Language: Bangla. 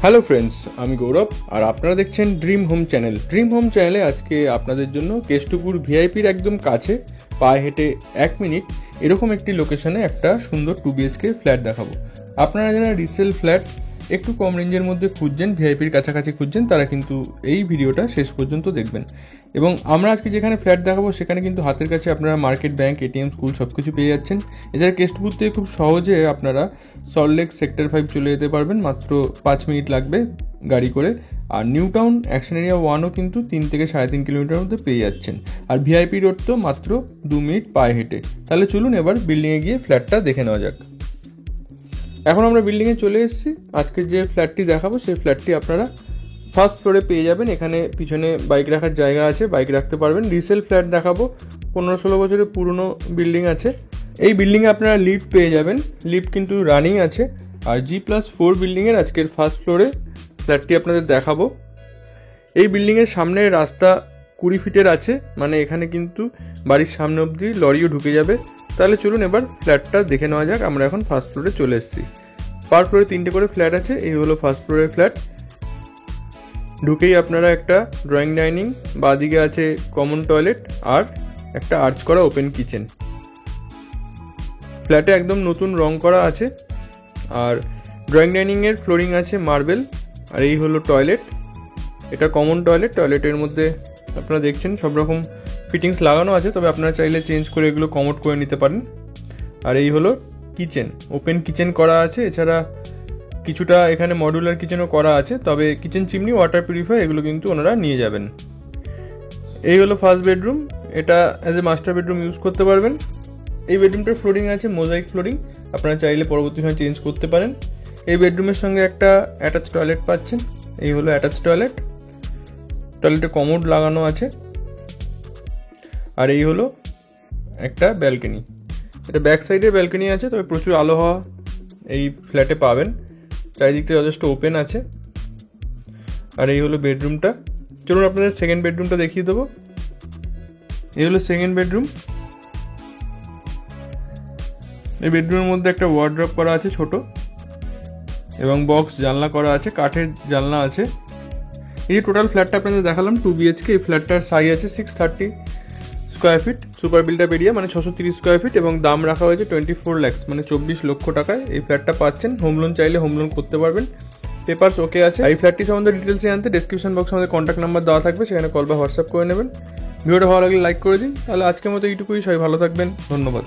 হ্যালো ফ্রেন্ডস, আমি গৌরব আর আপনারা দেখছেন dream home channel. Dream home চ্যানেলে আজকে আপনাদের জন্য কেষ্টপুর ভিআইপির একদম কাছে পায়ে হেঁটে 1 মিনিট এরকম একটি লোকেশনে একটা সুন্দর 2 BHK ফ্ল্যাট দেখাবো। আপনারা যারা রিসেল ফ্ল্যাট একটু কম রেঞ্জের মধ্যে খুঁজছেন, ভিআইপির কাছাকাছি খুঁজছেন, তারা কিন্তু এই ভিডিওটা শেষ পর্যন্ত দেখবেন। এবং আমরা আজকে যেখানে ফ্ল্যাট দেখাবো সেখানে কিন্তু হাতের কাছে আপনারা মার্কেট, ব্যাংক, এটিএম, স্কুল সব কিছু পেয়ে যাচ্ছেন। এছাড়া কেষ্টপুর থেকে খুব সহজে আপনারা সল্টলেক সেক্টর 5 চলে যেতে পারবেন, মাত্র 5 মিনিট লাগবে গাড়ি করে। আর নিউ টাউন অ্যাকশন এরিয়া 1ও কিন্তু 3 থেকে 3.5 কিলোমিটার মধ্যে পেয়ে যাচ্ছেন। আর ভিআইপি রোড তো মাত্র 2 মিনিট পায়ে হেঁটে। তাহলে চলুন এবার বিল্ডিংয়ে গিয়ে ফ্ল্যাটটা দেখে নেওয়া যাক। এখন আমরা বিল্ডিংয়ে চলে এসেছি। আজকের যে ফ্ল্যাটটি দেখাবো সেই ফ্ল্যাটটি আপনারা ফার্স্ট ফ্লোরে পেয়ে যাবেন। এখানে পিছনে বাইক রাখার জায়গা আছে, বাইক রাখতে পারবেন। রিসেল ফ্ল্যাট দেখাবো, 15-16 বছরের পুরনো বিল্ডিং আছে। এই বিল্ডিংয়ে আপনারা লিফট পেয়ে যাবেন, লিফট কিন্তু রানিং আছে। আর G+4 বিল্ডিংয়ের আজকের ফার্স্ট ফ্লোরে ফ্ল্যাটটি আপনাদের দেখাবো। এই বিল্ডিংয়ের সামনে রাস্তা 20 ফিটের আছে, মানে এখানে কিন্তু বাড়ির সামনে অবধি লরিও ঢুকে যাবে। তাহলে চলুন এবার ফ্ল্যাটটা দেখে নেওয়া যাক। আমরা এখন ফার্স্ট ফ্লোরে চলে এসেছি। পার ফ্লোরে 3টে করে ফ্ল্যাট আছে। এই হলো ফার্স্ট ফ্লোরের ফ্ল্যাট। ঢুকেই আপনারা একটা ড্রয়িং ডাইনিং, বাঁদিকে আছে কমন টয়লেট আর একটা আর্চ করা ওপেন কিচেন। ফ্ল্যাটে একদম নতুন রং করা আছে। আর ড্রয়িং ডাইনিংয়ের ফ্লোরিং আছে মার্বেল। আর এই হলো টয়লেট, এটা কমন টয়লেট। টয়লেটের মধ্যে আপনারা দেখছেন সব রকম ফিটিংস লাগানো আছে, তবে আপনারা চাইলে চেঞ্জ করে এগুলো কমোড করে নিতে পারেন। আর এই হলো কিচেন, ওপেন কিচেন করা আছে। এছাড়া কিছুটা এখানে মডুলার কিচেনও করা আছে, তবে কিচেন চিমনি, ওয়াটার পিউরিফায়ার এগুলো কিন্তু ওনারা নিয়ে যাবেন। এই হলো ফার্স্ট বেডরুম, এটা as a master bedroom use করতে পারবেন। এই বেডরুমটার ফ্লোরিং আছে মোজাইক ফ্লোরিং, আপনারা চাইলে পরবর্তী সময় চেঞ্জ করতে পারেন। এই বেডরুমের সঙ্গে একটা অ্যাটাচ টয়লেট পাচ্ছেন। এই হলো অ্যাটাচ টয়লেট, টয়লেটে কমোড লাগানো আছে। আর এই হলো একটা ব্যালকনি, এটা ব্যাক সাইডে ব্যালকনি আছে, তবে প্রচুর আলো হওয়া এই ফ্ল্যাটে পাবেন। চারিদিকটা যথেষ্ট ওপেন আছে। আর এই হলো বেডরুমটা। চলুন আপনাদের সেকেন্ড বেডরুমটা দেখিয়ে দেবো। এই হলো সেকেন্ড বেডরুম। এই বেডরুমের মধ্যে একটা ওয়ার্ড্রপ করা আছে ছোট, এবং বক্স জানলা করা আছে, কাঠের জানলা আছে। এই যে টোটাল ফ্ল্যাটটা আপনাদের দেখালাম 2 BHK, এই ফ্ল্যাটটার সাইজ আছে 630 square feet, super built up area মানে 630 স্কোয়ার ফিট, এবং দাম রাখা হয়েছে 24 লাখ মানে 24 লক্ষ টাকায় এই ফ্ল্যাটটা পাচ্ছেন। হোম লোন চাইলে হোম লোন করতে পারবেন, পেপারস ওকে আছে। এই ফ্ল্যাটটি সম্বন্ধে ডিটেলস জানতে ডেসক্রিপশন বক্সে আমাদের কন্ট্যাক্ট নাম্বার দেওয়া থাকবে, সেখানে কল বা হোয়াটসঅ্যাপ করে নেবেন। ভিডিওটা ভালো লাগলে লাইক করে দিন। তাহলে আজকের মতো এইটুকুই, সবাই ভালো থাকবেন, ধন্যবাদ।